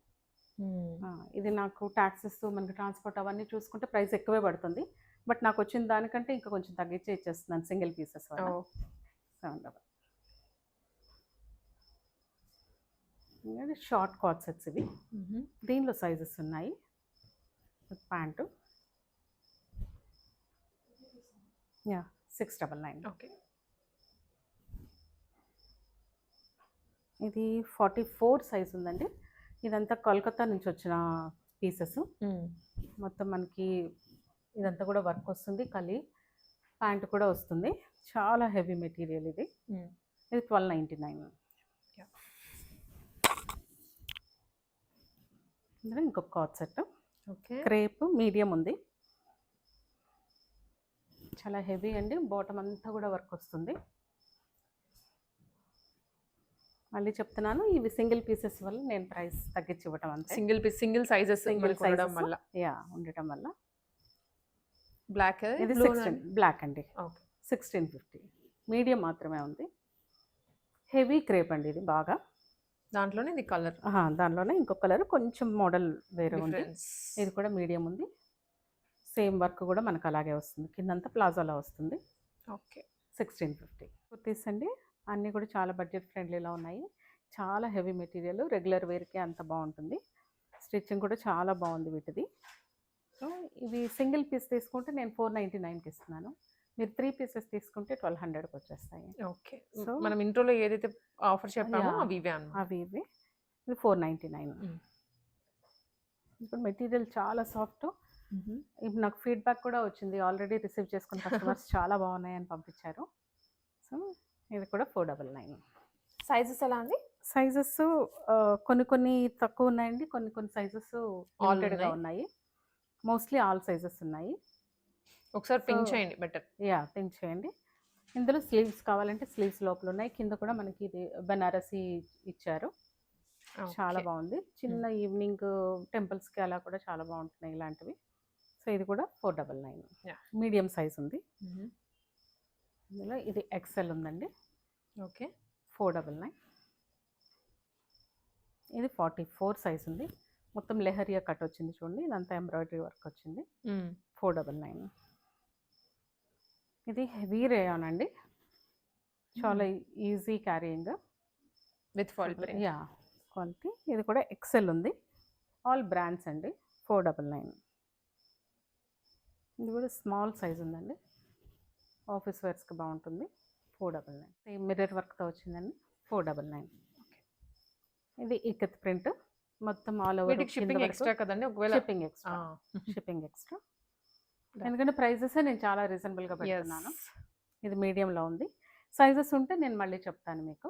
ఇది నాకు ట్యాక్సెస్, మనకి ట్రాన్స్పోర్ట్ అవన్నీ చూసుకుంటే ప్రైస్ ఎక్కువే పడుతుంది. బట్ నాకు వచ్చిన దానికంటే ఇంకా కొంచెం తగ్గించి ఇచ్చేస్తున్నాను సింగిల్ పీసెస్ వల్ల. 799. షార్ట్ కార్డ్ సెట్స్ ఇవి. దీనిలో సైజెస్ ఉన్నాయి. ప్యాంటు 699. ఓకే, ఇది 44 సైజ్ ఉందండి. ఇదంతా కోల్కతా నుంచి వచ్చిన పీసెస్. మొత్తం మనకి ఇదంతా కూడా వర్క్ వస్తుంది, కలి ప్యాంట్ కూడా వస్తుంది. చాలా హెవీ మెటీరియల్ ఇది. ఇది 1299. ఇందులో ఇంకొక card set. Okay, crepe medium ఉంది, చాలా హెవీ అండి. బాటమ్ అంతా కూడా వర్క్ వస్తుంది. మళ్ళీ చెప్తున్నాను, ఇవి సింగిల్ పీసెస్ వల్ల నేను ప్రైస్ తగ్గించి ఇవ్వటం అంతే. సింగిల్ పీస్, సింగిల్ సైజెస్ ఉండడం వల్ల. ఉండటం వల్ల. బ్లాక్, ఇది 16 బ్లాక్ అండి. ఓకే, 1650. మీడియం మాత్రమే ఉంది. హెవీ క్రేప్ అండి ఇది బాగా. దాంట్లోనే ఇది కలర్, దానిలోనే ఇంకొక కలర్ కొంచెం మోడల్ వేరే ఉంది. ఇది కూడా మీడియం ఉంది. సేమ్ వర్క్ కూడా మనకు అలాగే వస్తుంది, కిందంతా ప్లాజోలా వస్తుంది. ఓకే, 1650. కుర్తీస్ అండి, అన్నీ కూడా చాలా బడ్జెట్ ఫ్రెండ్లీలో ఉన్నాయి. చాలా హెవీ మెటీరియల్, రెగ్యులర్ వేర్కే అంత బాగుంటుంది. స్టిచ్చింగ్ కూడా చాలా బాగుంది వీటిది. సో ఇవి సింగిల్ పీస్ తీసుకుంటే నేను 499కి ఇస్తున్నాను. మీరు 3 పీసెస్ తీసుకుంటే 1200కి వచ్చేస్తాయి. ఓకే, సో మనం ఇంట్రోలో ఏదైతే ఆఫర్ చెప్పామో అవి ఇవే అవి ఇవి. ఇది 499. ఇప్పుడు మెటీరియల్ చాలా సాఫ్ట్. ఇప్పుడు నాకు ఫీడ్బ్యాక్ కూడా వచ్చింది, ఆల్రెడీ రిసీవ్ చేసుకున్న కస్టమర్స్ చాలా బాగున్నాయని పంపించారు. సో ఇది కూడా 499. సైజెస్ ఎలా అండి? సైజెస్ కొన్ని కొన్ని తక్కువ ఉన్నాయండి, కొన్ని కొన్ని సైజెస్ లిమిటెడ్గా ఉన్నాయి. మోస్ట్లీ ఆల్ సైజెస్ ఉన్నాయి. ఒకసారి పింక్ చేయండి బెటర్. పింక్ చేయండి. ఇందులో స్లీవ్స్ కావాలంటే స్లీవ్స్ లోపల ఉన్నాయి. కింద కూడా మనకి ఇది బెనారసీ ఇచ్చారు, చాలా బాగుంది. చిన్న ఈవినింగ్ టెంపుల్స్కి అలా కూడా చాలా బాగుంటున్నాయి ఇలాంటివి. సో ఇది కూడా 499. మీడియం సైజ్ ఉంది. ఇందులో ఇది ఎక్సెల్ ఉందండి. ఓకే, 499. ఇది 44 సైజ్ ఉంది. మొత్తం లెహరియా కట్ వచ్చింది చూడండి, ఇదంతా ఎంబ్రాయిడరీ వర్క్ వచ్చింది. 499. ఇది హెవీ రేయాన్ అండి, చాలా ఈజీ క్యారీయింగ్ విత్ క్వాలిటీ. ఇది కూడా ఎక్సెల్ ఉంది, ఆల్ బ్రాండ్స్ అండి. 499. ఇది కూడా స్మాల్ సైజ్ ఉందండి, ఆఫీస్ వేర్స్కి బాగుంటుంది. 499. సేమ్ మిర్రర్ వర్క్తో వచ్చిందండి. 499. ఇది ఇక్కత్ ప్రింట్, మొత్తం ఆల్ ఓవర్. షిప్పింగ్ ఎక్స్ట్రా కదండి, ఒకవేళ షిప్పింగ్ ఎక్స్ట్రా. ఎందుకంటే ప్రైజెస్ నేను చాలా రీజనబుల్గా పెడుతున్నాను. ఇది మీడియంలో ఉంది. సైజెస్ ఉంటే నేను మళ్ళీ చెప్తాను మీకు.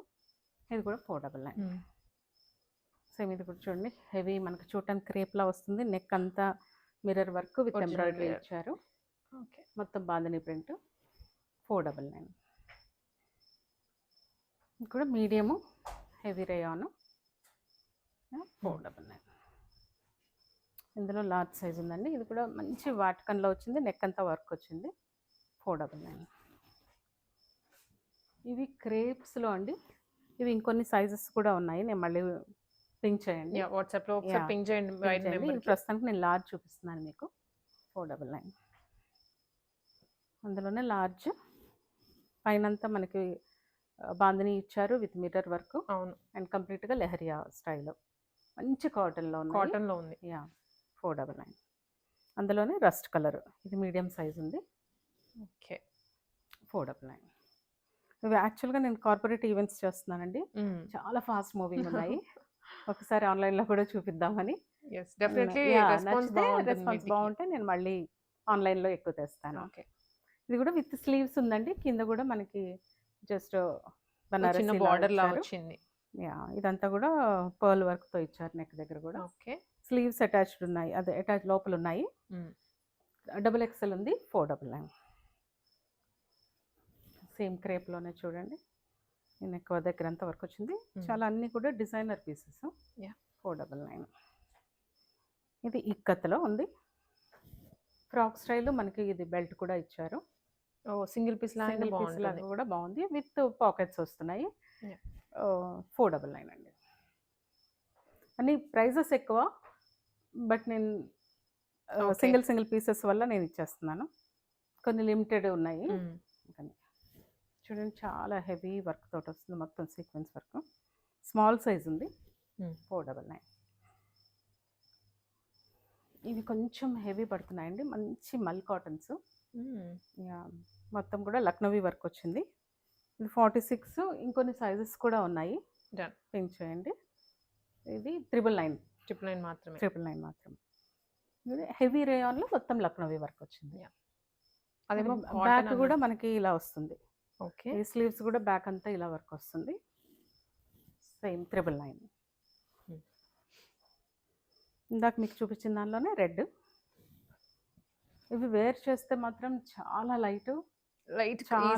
ఇది కూడా 499. సేమ్ ఇది కూడా చూడండి, హెవీ మనకు చూడటానికి క్రేప్లా వస్తుంది. నెక్ అంతా మిర్రర్ వర్క్ విత్ ఎంబ్రాయిడరీ ఇచ్చారు. ఓకే, మొత్తం బాందిని ప్రింట్. 499. ఇది కూడా మీడియము హెవీ రేయాను. 499. ఇందులో లార్జ్ సైజ్ ఉందండి. ఇది కూడా మంచి వాటికన్లో వచ్చింది, నెక్ అంతా వర్క్ వచ్చింది. 499. ఇవి క్రేప్స్లో అండి. ఇవి ఇంకొన్ని సైజెస్ కూడా ఉన్నాయి, నేను మళ్ళీ పింక్ చేయండి. వాట్సాప్లో ఒకసారి పింక్ చేయండి. ప్రస్తుతానికి నేను లార్జ్ చూపిస్తున్నాను మీకు. 499. అందులోనే లార్జ్ పైనంతా మనకి బాందిని ఇచ్చారు విత్ మిర్రర్ వర్క్. అవును, అండ్ కంప్లీట్గా లెహరియా స్టైల్. మంచి కాటన్లో ఉన్నాయి. కాటన్ లో ఉంది. యా 499. అందులోనే రస్ట్ కలర్, ఇది మీడియం సైజ్ ఉంది. ఓకే. 499. ఇవి యాక్చువల్గా నేను కార్పొరేట్ ఈవెంట్స్ చేస్తున్నానండి. చాలా ఫాస్ట్ మూవింగ్ ఉన్నాయి. ఒకసారి ఆన్లైన్లో కూడా చూపిద్దామని. ఎస్ డెఫినెట్లీ రెస్పాన్స్ రెస్పాన్స్ బాగుంటే నేను మళ్ళీ ఆన్లైన్లో ఎక్కువ తెస్తాను. ఓకే. ఇది కూడా విత్ స్లీవ్స్ ఉందండి. కింద కూడా మనకి జస్ట్ చిన్న బనారసి బార్డర్ లా వచ్చింది. యా ఇదంతా కూడా పర్ల్ వర్క్ తో ఇచ్చారు. నెక్ దగ్గర కూడా ఓకే. స్లీవ్స్ అటాచ్డ్ ఉన్నాయి, అదే అటాచ్ లోపల ఉన్నాయి. డబుల్ ఎక్స్ఎల్ ఉంది. 499. సేమ్ క్రేప్ లోనే చూడండి, నెక్ దగ్గర అంతా వర్క్ వచ్చింది. చాలా అన్ని కూడా డిజైనర్ పీసెస్. 499. ఇది ఇక్కత్లో ఉంది. ఫ్రాక్ స్టైల్ మనకి ఇది బెల్ట్ కూడా ఇచ్చారు. సింగిల్ పీస్ లాగా కూడా బాగుంది. విత్ పాకెట్స్ వస్తున్నాయి. 499 అండి. అన్ని ప్రైజెస్ ఎక్కువ, బట్ నేను సింగిల్ పీసెస్ వల్ల నేను ఇచ్చేస్తున్నాను. కొన్ని లిమిటెడ్ ఉన్నాయి. చూడండి చాలా హెవీ వర్క్ తోటి వస్తుంది, మొత్తం సీక్వెన్స్ వర్క్. స్మాల్ సైజ్ ఉంది. 499. ఇవి కొంచెం హెవీ పడుతున్నాయండి, మంచి మల్ కాటన్స్. మొత్తం కూడా లక్నవీ వర్క్ వచ్చింది. ఇది 46. ఇంకొన్ని సైజెస్ కూడా ఉన్నాయి. పింక్ చేయండి. ఇది 999 మాత్రమే. 999 మాత్రమే. ఇది హెవీ రేయాన్లో మొత్తం లక్నవీ వర్క్ వచ్చింది. అదేమో బ్యాక్ కూడా మనకి ఇలా వస్తుంది. ఓకే. ఈ స్లీవ్స్ కూడా బ్యాక్ అంతా ఇలా వర్క్ వస్తుంది. సేమ్ 999. ఇందాక మీకు చూపించిన దానిలోనే రెడ్. ఇవి వేర్ చేస్తే మాత్రం చాలా లైట్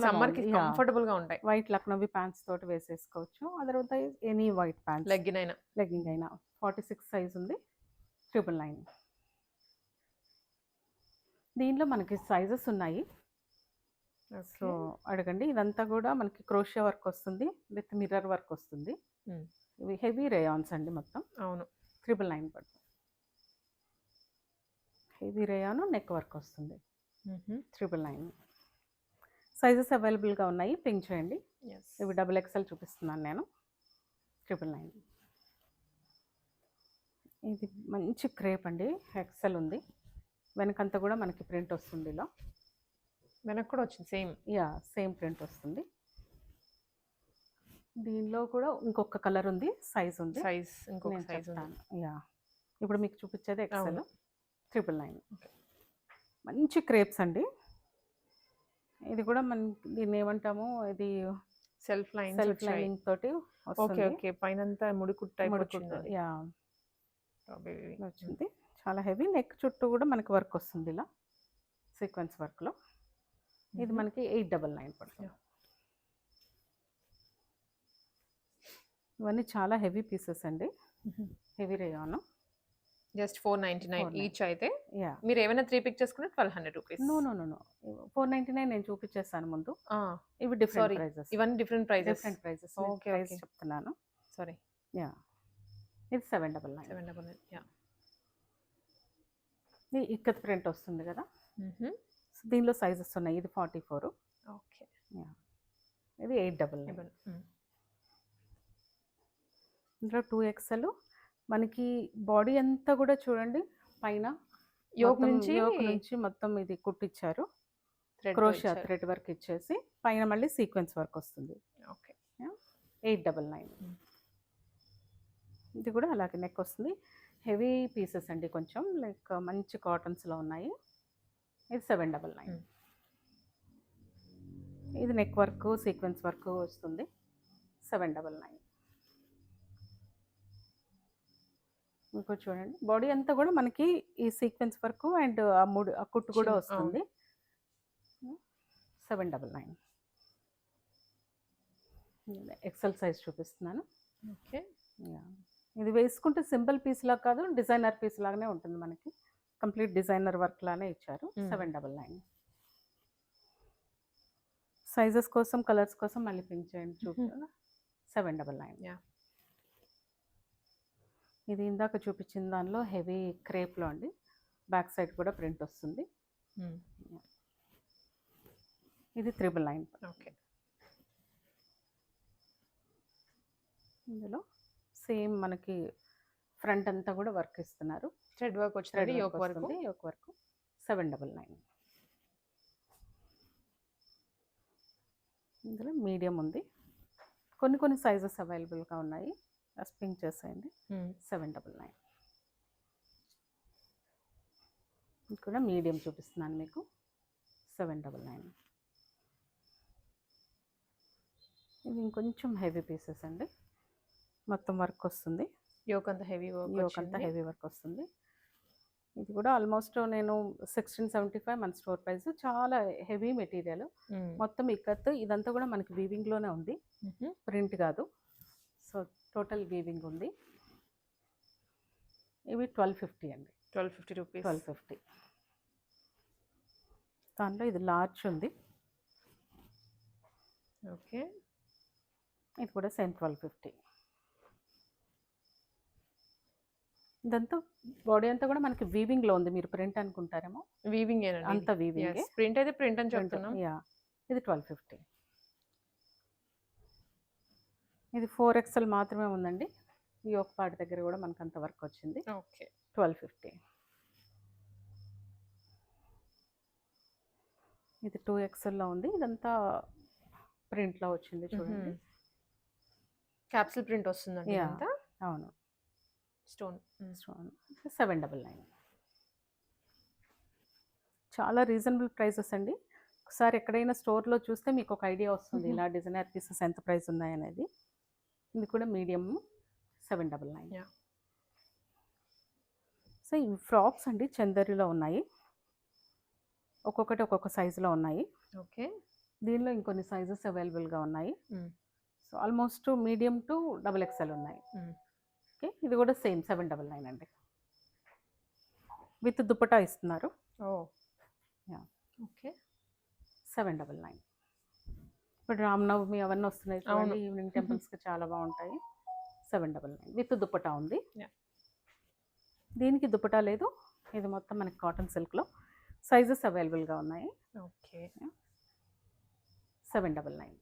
సమ్మర్ కి కంఫర్టబుల్ గా ఉంటాయి. వైట్ లక్నవీ ప్యాంట్స్ తోటి వేసేసుకోవచ్చు. Otherwise any white pants, legging అయినా. 46 సైజ్ ఉంది. 999. దీనిలో మనకి సైజెస్ ఉన్నాయి, సో అడగండి. ఇదంతా కూడా మనకి క్రోషియా వర్క్ వస్తుంది, విత్ మిర్రర్ వర్క్ వస్తుంది. ఇవి హెవీ రేయాన్స్ అండి మొత్తం. అవును. 999 పడుతుంది. హెవీ రేయాన్, నెక్ వర్క్ వస్తుంది. 999. సైజెస్ అవైలబుల్గా ఉన్నాయి. పింక్ చేయండి. ఇవి డబుల్ ఎక్స్ఎల్ చూపిస్తున్నాను నేను. 999. ఇది మంచి క్రేప్ అండి, ఎక్సెల్ ఉంది. వెనకంతా కూడా మనకి ప్రింట్ వస్తుంది. ఇలా వెనక కూడా వచ్చింది సేమ్. సేమ్ ప్రింట్ వస్తుంది. దీనిలో కూడా ఇంకొక కలర్ ఉంది, సైజ్ ఉంది. ఇంకొక సైజ్ ఇప్పుడు మీకు చూపించేది ఎక్సెల్. 999. మంచి క్రేప్స్ అండి. ఇది కూడా మన దీన్ని ఏమంటాము, ఇది సెల్ఫ్ లైనింగ్ తోటి వస్తుంది. పైనంతా ముడికుట్టు వచ్చింది. చాలా హెవీ. నెక్ చుట్టూ కూడా మనకి వర్క్ వస్తుంది ఇలా సీక్వెన్స్ వర్క్ లో. ఇది మనకి 899 పడుతుంది. ఇవన్నీ చాలా హెవీ పీసెస్ అండి, హెవీ రేయాన్. జస్ట్ 499 ఈచ్ అయితే. మీరు ఏమైనా 3 పిక్ చేసుకుంటే 1200 రూపీస్. నో 499 నేను చూపించేస్తాను ముందు. ఇవి డిఫరెంట్ ప్రైజెస్. ఇవన్నీ డిఫరెంట్ ప్రైజెస్. ఓకే చెప్తున్నాను. సారీ. ఇది 799. ఇది ఇక్కత్ ప్రింట్ వస్తుంది కదా. దీనిలో సైజెస్ ఉన్నాయి. ఇది 44. ఓకే. ఇది 899. ఇందులో 2XL. మనకి బాడీ అంతా కూడా చూడండి, పైన యోక్ నుంచి మొత్తం ఇది కుట్టిచ్చారు. క్రోషియా థ్రెడ్ వర్క్ ఇచ్చేసి పైన మళ్ళీ సీక్వెన్స్ వర్క్ వస్తుంది. ఓకే. 899. ఇది కూడా అలాగే నెక్ వస్తుంది. హెవీ పీసెస్ అండి, కొంచెం లైక్ మంచి కాటన్స్లో ఉన్నాయి. ఇది 799. ఇది నెక్ వర్క్, సీక్వెన్స్ వర్క్ వస్తుంది. 799. ఇంకో చూడండి, బాడీ అంతా కూడా మనకి ఈ సీక్వెన్స్ వర్క్ అండ్ ఆ కుట్టు కూడా వస్తుంది. 799. ఎక్సెల్ సైజ్ చూపిస్తున్నాను. ఓకే. ఇది వేసుకుంటే సింపుల్ పీస్ లాగా కాదు, డిజైనర్ పీస్ లాగానే ఉంటుంది. మనకి కంప్లీట్ డిజైనర్ వర్క్ లానే ఇచ్చారు. 799. సైజెస్ కోసం, కలర్స్ కోసం మళ్ళీ పింక్ చేయండి చూపిస్తాను. 799. ఇది ఇందాక చూపించిన దానిలో హెవీ క్రేప్లో అండి. బ్యాక్ సైడ్ కూడా ప్రింట్ వస్తుంది. ఇది 999. ఓకే. ఇందులో సేమ్ మనకి ఫ్రంట్ అంతా కూడా వర్క్ ఇస్తున్నారు. థ్రెడ్ వర్క్ వచ్చినది యోక్ వర్క్. Yoke work 799. ఇందులో మీడియం ఉంది. కొన్ని సైజెస్ అవైలబుల్గా ఉన్నాయి. స్పింక్ చేసేయండి. 799. ఇది కూడా మీడియం చూపిస్తున్నాను మీకు. 799. ఇది ఇంకొంచెం హెవీ పీసెస్ అండి. మొత్తం వర్క్ వస్తుంది. యోక్ అంతా హెవీ వర్క్ వస్తుంది. ఇది కూడా ఆల్మోస్ట్ నేను 1675 మన స్టోర్ ప్రైస్. చాలా హెవీ మెటీరియల్. మొత్తం ఇక్కత్ ఇదంతా కూడా మనకి వీవింగ్లోనే ఉంది, ప్రింట్ కాదు. సో టోటల్ వీవింగ్ ఉంది. ఇవి 1250 అండి. 1250 రూపీస్. 1250. దాంట్లో ఇది లార్జ్ ఉంది. ఓకే. ఇది కూడా సేమ్ 1250. ఇదంతా బాడీ అంతా కూడా మనకి వీవింగ్ లో ఉంది. మీరు ప్రింట్ అనుకుంటారేమో, వీవింగ్ అంతా వీవింగ్. ప్రింట్ అయితే ప్రింట్ అని చెప్తున్నాం. ఇది 1250. ఇది 4XL మాత్రమే ఉందండి. ఈ ఒక పార్ట్ దగ్గర కూడా మనకు అంత వర్క్ వచ్చింది. ఓకే. 1250. ఇది 2XL లో ఉంది. ఇదంతా ప్రింట్ లో వచ్చింది చూడండి. క్యాప్సూల్ ప్రింట్ వస్తుందండి ఇదంతా. అవును. స్టోన్ 799. చాలా రీజనబుల్ ప్రైసెస్ అండి. ఒకసారి ఎక్కడైనా స్టోర్లో చూస్తే మీకు ఒక ఐడియా వస్తుంది ఇలా డిజైనర్ పీసెస్ ఎంత ప్రైస్ ఉన్నాయనేది. ఇది కూడా మీడియం 799. సో ఈ ఫ్రాక్స్ అండి చందరిలో ఉన్నాయి. ఒక్కొక్కటి ఒక్కొక్క సైజులో ఉన్నాయి. ఓకే. దీనిలో ఇంకొన్ని సైజెస్ అవైలబుల్గా ఉన్నాయి. So almost medium to XXL ఉన్నాయి. ఓకే. ఇది కూడా సేమ్ 799 అండి. విత్ దుపట్టా ఇస్తున్నారు. ఓకే. 799. ఇప్పుడు రామనవమి అవన్నీ వస్తున్నాయి చూడండి, ఈవినింగ్ టెంపుల్స్కి చాలా బాగుంటాయి. 799 విత్ దుపట్టా ఉంది. దీనికి దుపట్టా లేదు. ఇది మొత్తం మనకి కాటన్ సిల్క్లో సైజెస్ అవైలబుల్గా ఉన్నాయి. ఓకే. 799.